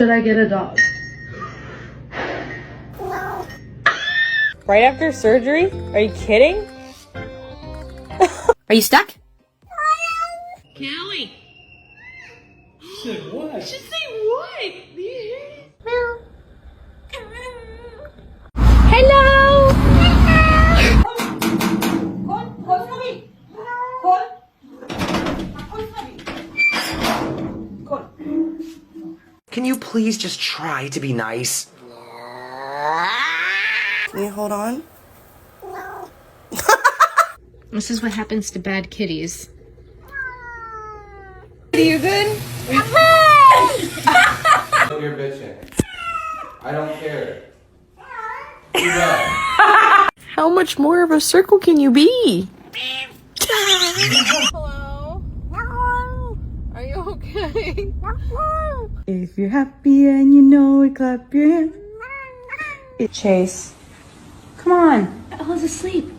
Should I get a dog? Right after surgery? Are you kidding? Are you stuck? Kelly! Say what? She say what? Do you hear it? Hello! Can you please just try to be nice? Can you hold on? This is what happens to bad kitties. Are you good? You're bitching. I don't care. Do that. How much more of a circle can you be? Hello? Are you okay? If you're happy and you know it, clap your hands. Chase. Come on. Ella's asleep.